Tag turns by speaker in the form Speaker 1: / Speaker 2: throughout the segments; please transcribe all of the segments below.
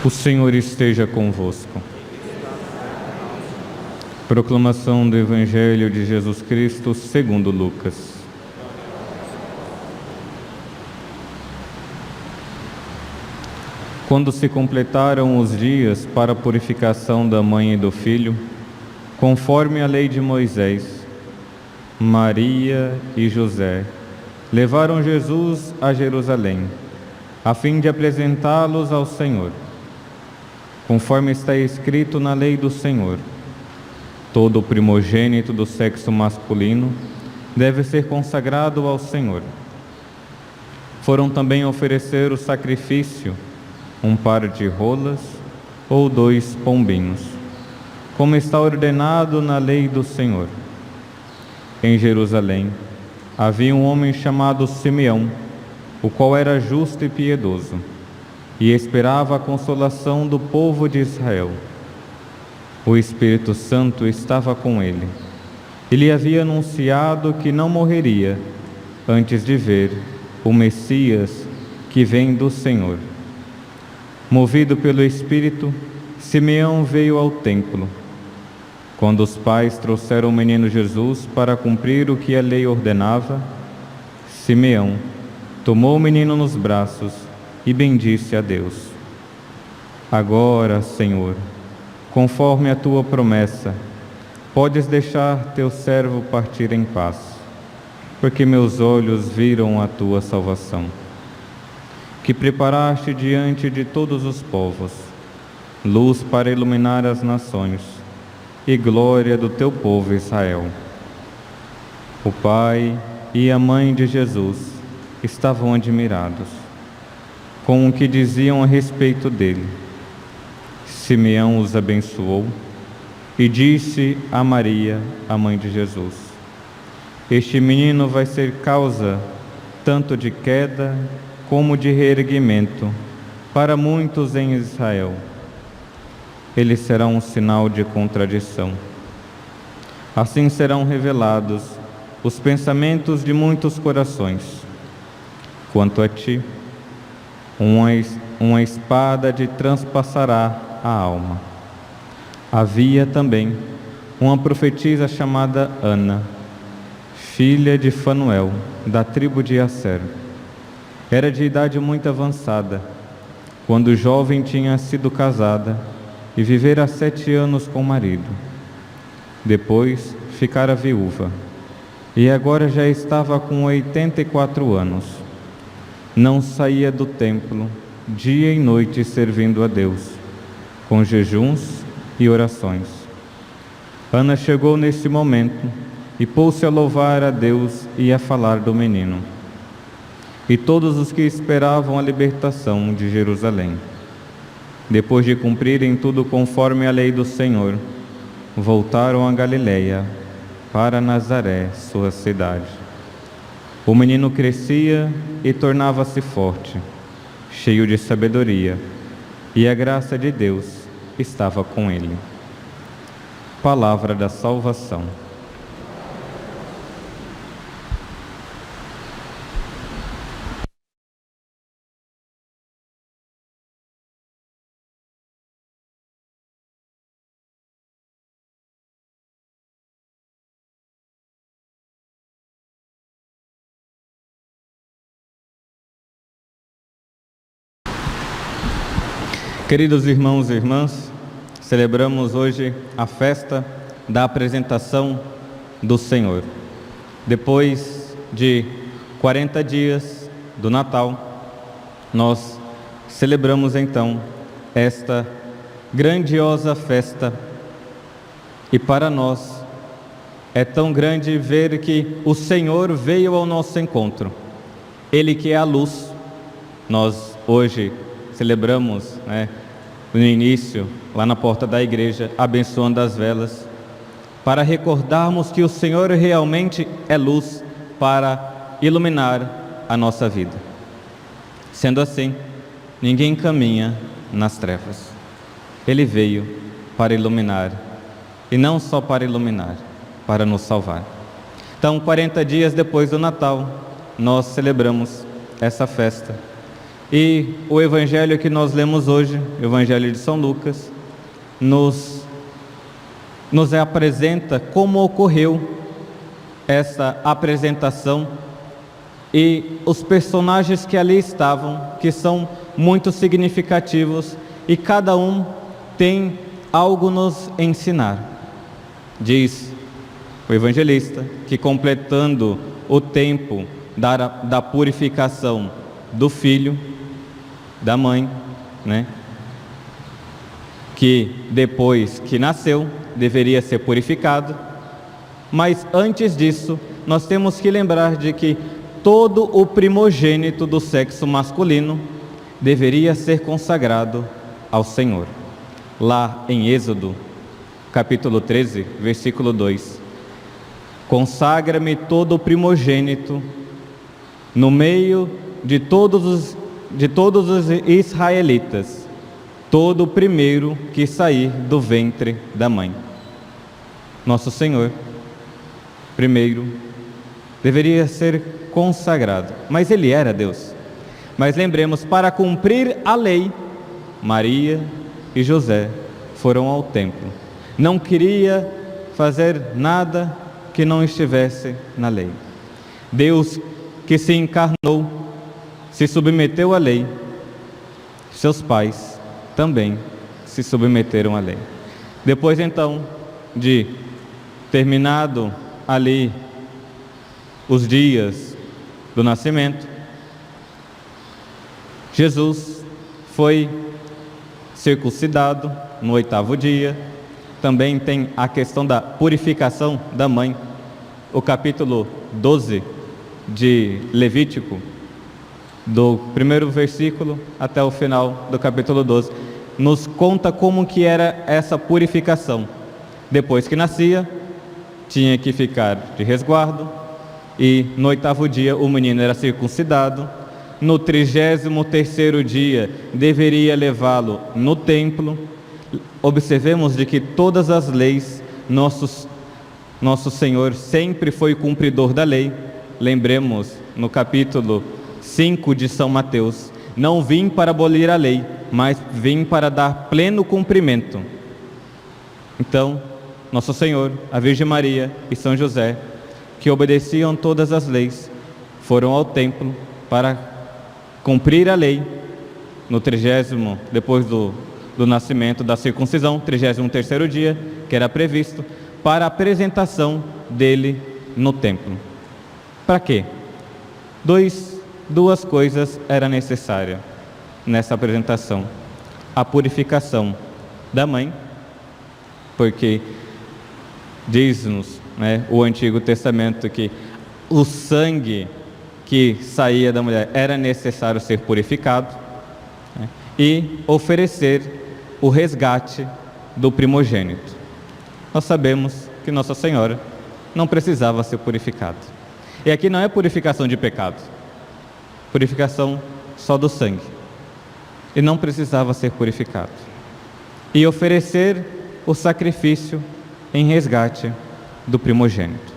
Speaker 1: O Senhor esteja convosco. Proclamação do Evangelho de Jesus Cristo segundo Lucas. Quando se completaram os dias para a purificação da mãe e do filho, conforme a lei de Moisés, Maria e José levaram Jesus a Jerusalém, a fim de apresentá-los ao Senhor. Conforme está escrito na lei do Senhor, todo primogênito do sexo masculino deve ser consagrado ao Senhor. Foram também oferecer o sacrifício, um par de rolas ou 2 pombinhos, como está ordenado na lei do Senhor. Em Jerusalém havia um homem chamado Simeão, o qual era justo e piedoso, e esperava a consolação do povo de Israel. O Espírito Santo estava com ele. Ele havia anunciado que não morreria antes de ver o Messias que vem do Senhor. Movido pelo Espírito, Simeão veio ao templo. Quando os pais trouxeram o menino Jesus para cumprir o que a lei ordenava, Simeão tomou o menino nos braços e bendisse a Deus. Agora, Senhor, conforme a tua promessa, podes deixar teu servo partir em paz, porque meus olhos viram a tua salvação, que preparaste diante de todos os povos, luz para iluminar as nações e glória do teu povo Israel. O pai e a mãe de Jesus estavam admirados com o que diziam a respeito dele. Simeão os abençoou e disse a Maria, a mãe de Jesus: este menino vai ser causa tanto de queda como de reerguimento para muitos em Israel. Ele será um sinal de contradição. Assim serão revelados os pensamentos de muitos corações. Quanto a ti, uma espada te transpassará a alma. Havia também uma profetisa chamada Ana, filha de Fanuel, da tribo de Asser. Era de idade muito avançada, quando jovem tinha sido casada e vivera 7 anos com o marido. Depois ficara viúva, e agora já estava com 84 anos. Não saía do templo, dia e noite servindo a Deus, com jejuns e orações. Ana chegou nesse momento e pôs-se a louvar a Deus e a falar do menino. E todos os que esperavam a libertação de Jerusalém, depois de cumprirem tudo conforme a lei do Senhor, voltaram a Galiléia, para Nazaré, sua cidade. O menino crescia e tornava-se forte, cheio de sabedoria, e a graça de Deus estava com ele. Palavra da salvação. Queridos irmãos e irmãs, celebramos hoje a festa da apresentação do Senhor. Depois de 40 dias do Natal, nós celebramos então esta grandiosa festa. E para nós é tão grande ver que o Senhor veio ao nosso encontro. Ele que é a luz. Nós hoje celebramos, no início, lá na porta da igreja, abençoando as velas, para recordarmos que o Senhor realmente é luz para iluminar a nossa vida. Sendo assim, ninguém caminha nas trevas. Ele veio para iluminar, e não só para iluminar, para nos salvar. Então, 40 dias depois do Natal, nós celebramos essa festa. E o evangelho que nós lemos hoje, o evangelho de São Lucas, nos apresenta como ocorreu essa apresentação e os personagens que ali estavam, que são muito significativos e cada um tem algo nos ensinar. Diz o evangelista que, completando o tempo da purificação do filho, da mãe, que depois que nasceu deveria ser purificado, mas antes disso nós temos que lembrar de que todo o primogênito do sexo masculino deveria ser consagrado ao Senhor. Lá em Êxodo, capítulo 13, versículo 2: consagra-me todo o primogênito no meio de todos os israelitas, todo o primeiro que sair do ventre da mãe. Nosso Senhor, primeiro, deveria ser consagrado, mas Ele era Deus. Mas lembremos, para cumprir a lei, Maria e José foram ao templo. Não queria fazer nada que não estivesse na lei. Deus que se encarnou, se submeteu à lei, seus pais também se submeteram à lei. Depois então de terminado ali os dias do nascimento, Jesus foi circuncidado no 8º dia. Também tem a questão da purificação da mãe. O capítulo 12 de Levítico, do primeiro versículo até o final do capítulo 12, nos conta como que era essa purificação. Depois que nascia, tinha que ficar de resguardo, e no 8º dia o menino era circuncidado. No 33º dia deveria levá-lo no templo. Observemos de que todas as leis, nosso Senhor sempre foi cumpridor da lei. Lembremos no capítulo 5 de São Mateus: não vim para abolir a lei, mas vim para dar pleno cumprimento. Então, nosso Senhor, a Virgem Maria e São José, que obedeciam todas as leis, foram ao templo para cumprir a lei no 30º, depois do nascimento, da circuncisão, 33º dia, que era previsto, para a apresentação dele no templo. Para quê? Duas coisas eram necessárias nessa apresentação: a purificação da mãe, porque diz-nos, o Antigo Testamento, que o sangue que saía da mulher era necessário ser purificado, e oferecer o resgate do primogênito. Nós sabemos que Nossa Senhora não precisava ser purificada. E aqui não é purificação de pecado, purificação só do sangue. E não precisava ser purificado. E oferecer o sacrifício em resgate do primogênito.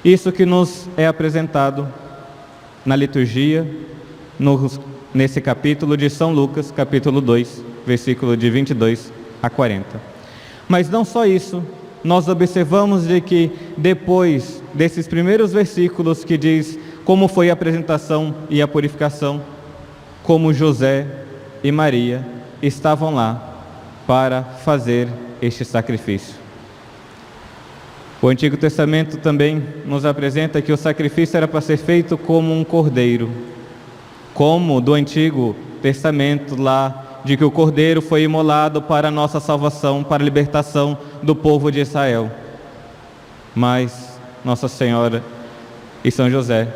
Speaker 1: Isso que nos é apresentado na liturgia, nesse capítulo de São Lucas, capítulo 2, versículo de 22 a 40. Mas não só isso, nós observamos de que depois desses primeiros versículos que diz como foi a apresentação e a purificação, como José e Maria estavam lá para fazer este sacrifício. O Antigo Testamento também nos apresenta que o sacrifício era para ser feito como um cordeiro, como do Antigo Testamento lá, de que o cordeiro foi imolado para a nossa salvação, para a libertação do povo de Israel. Mas Nossa Senhora e São José,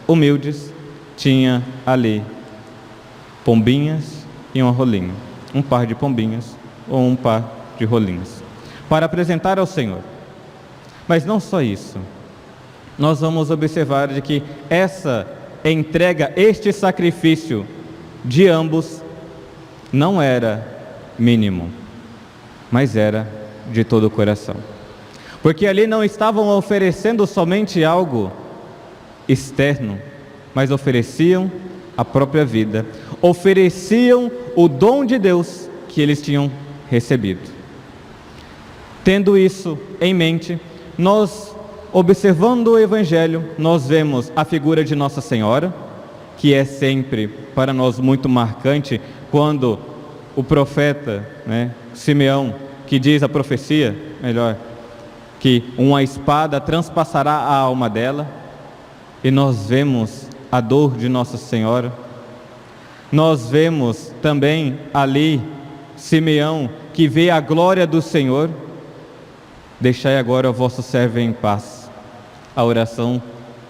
Speaker 1: humildes, tinha ali pombinhas e um rolinho, um par de pombinhas ou um par de rolinhos, para apresentar ao Senhor. Mas não só isso, nós vamos observar de que essa entrega, este sacrifício de ambos, não era mínimo, mas era de todo o coração. Porque ali não estavam oferecendo somente algo externo, mas ofereciam a própria vida, ofereciam o dom de Deus que eles tinham recebido. Tendo isso em mente, nós, observando o Evangelho, nós vemos a figura de Nossa Senhora, que é sempre para nós muito marcante, quando o profeta, Simeão, que diz a profecia, que uma espada transpassará a alma dela, e nós vemos a dor de Nossa Senhora. Nós vemos também ali Simeão, que vê a glória do Senhor. Deixai agora o vosso servo em paz. A oração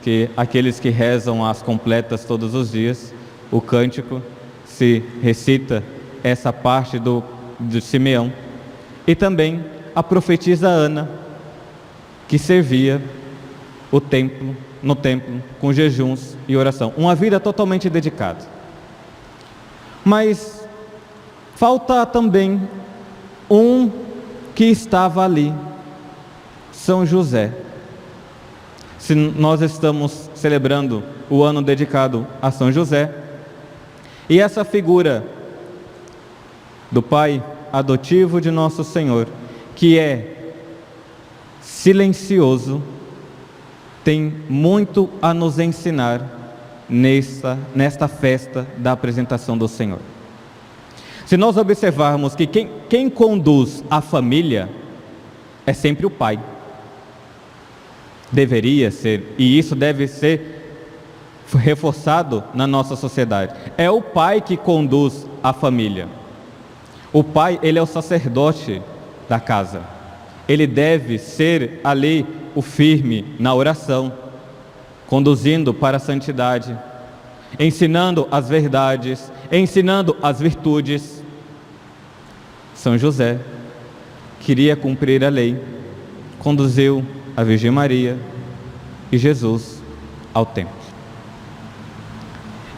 Speaker 1: que aqueles que rezam as completas todos os dias, o cântico, se recita essa parte de Simeão. E também a profetisa Ana, que servia no templo, com jejuns e oração. Uma vida totalmente dedicada. Mas falta também um que estava ali, São José. Se nós estamos celebrando o ano dedicado a São José, e essa figura do pai adotivo de Nosso Senhor, que é silencioso, tem muito a nos ensinar nesta festa da apresentação do Senhor. Se nós observarmos que quem conduz a família é sempre o pai. Deveria ser, e isso deve ser reforçado na nossa sociedade. É o pai que conduz a família. O pai, ele é o sacerdote da casa. Ele deve ser ali o firme na oração, conduzindo para a santidade, ensinando as verdades, ensinando as virtudes. São José queria cumprir a lei, conduziu a Virgem Maria e Jesus ao templo.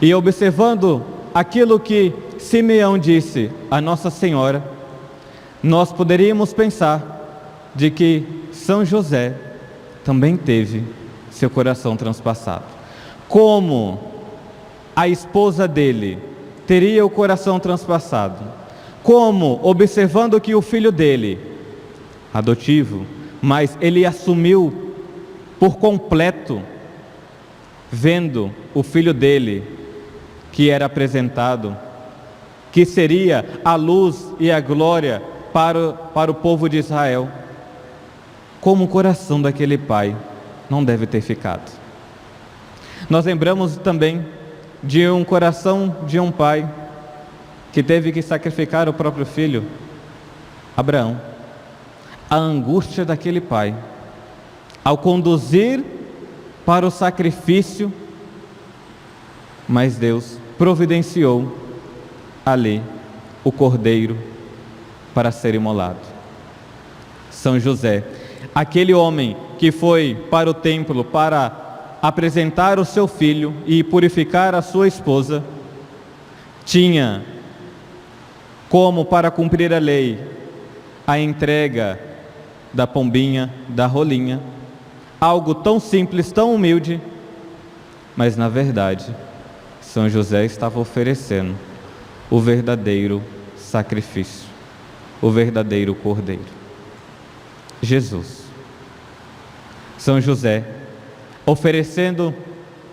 Speaker 1: E observando aquilo que Simeão disse a Nossa Senhora, nós poderíamos pensar de que São José também teve seu coração transpassado. Como a esposa dele teria o coração transpassado? Como, observando que o filho dele, adotivo, mas ele assumiu por completo, vendo o filho dele, que era apresentado, que seria a luz e a glória para o povo de Israel, como o coração daquele pai não deve ter ficado. Nós lembramos também de um coração de um pai que teve que sacrificar o próprio filho, Abraão. A angústia daquele pai ao conduzir para o sacrifício, mas Deus providenciou ali o cordeiro para ser imolado. São José, aquele homem que foi para o templo para apresentar o seu filho e purificar a sua esposa, tinha como, para cumprir a lei, a entrega da pombinha, da rolinha, algo tão simples, tão humilde, mas na verdade São José estava oferecendo o verdadeiro sacrifício, o verdadeiro cordeiro, Jesus. São José oferecendo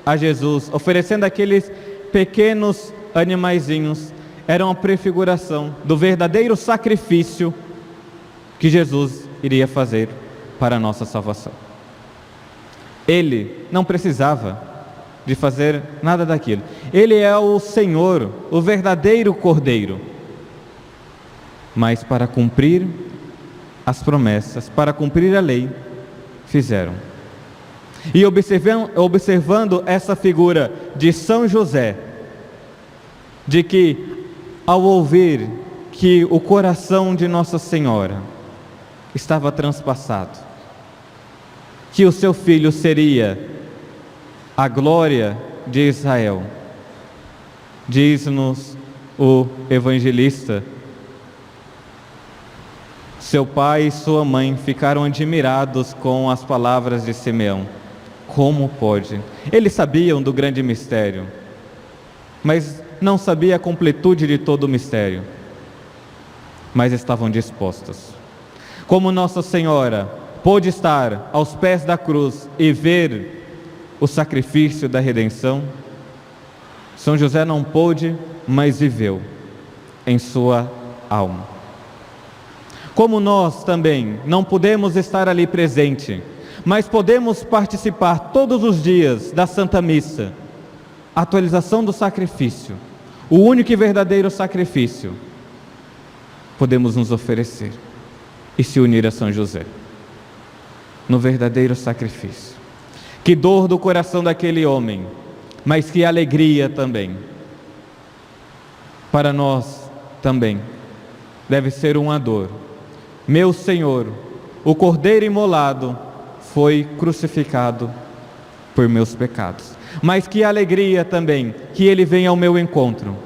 Speaker 1: a Jesus, oferecendo aqueles pequenos animaizinhos, era uma prefiguração do verdadeiro sacrifício que Jesus iria fazer para a nossa salvação. Ele não precisava de fazer nada daquilo. Ele é o Senhor, o verdadeiro Cordeiro. Mas para cumprir as promessas, para cumprir a lei, fizeram. E observando essa figura de São José, de que ao ouvir que o coração de Nossa Senhora estava transpassado, que o seu filho seria a glória de Israel, diz-nos o evangelista, seu pai e sua mãe ficaram admirados com as palavras de Simeão. Como pode? Eles sabiam do grande mistério. mas não sabia a completude de todo o mistério, mas estavam dispostos. Como Nossa Senhora pôde estar aos pés da cruz e ver o sacrifício da redenção, São José não pôde, mas viveu em sua alma. Como nós também não podemos estar ali presente, mas podemos participar todos os dias da Santa Missa, a atualização do sacrifício, o único e verdadeiro sacrifício, podemos nos oferecer e se unir a São José no verdadeiro sacrifício. Que dor do coração daquele homem, mas que alegria também. Para nós também deve ser uma dor. Meu Senhor, o Cordeiro imolado, foi crucificado por meus pecados. Mas que alegria também que Ele vem ao meu encontro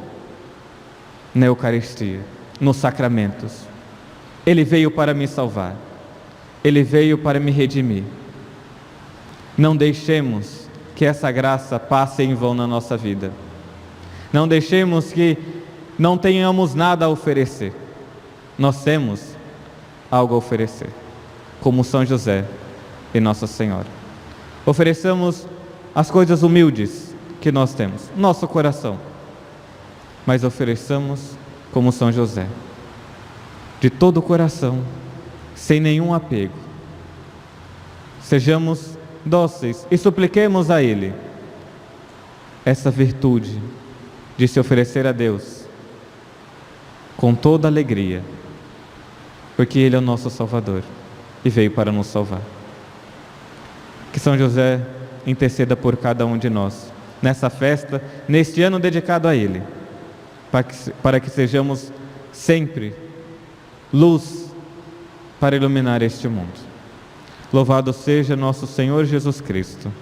Speaker 1: na Eucaristia, nos sacramentos. Ele veio para me salvar. Ele veio para me redimir. Não deixemos que essa graça passe em vão na nossa vida. Não deixemos que não tenhamos nada a oferecer. Nós temos algo a oferecer, como São José e Nossa Senhora. Ofereçamos as coisas humildes que nós temos, nosso coração, mas ofereçamos como São José, de todo o coração, sem nenhum apego. Sejamos dóceis e supliquemos a Ele essa virtude de se oferecer a Deus com toda alegria, porque Ele é o nosso Salvador e veio para nos salvar. Que São José interceda por cada um de nós nessa festa, neste ano dedicado a Ele, para que sejamos sempre luz para iluminar este mundo. Louvado seja nosso Senhor Jesus Cristo.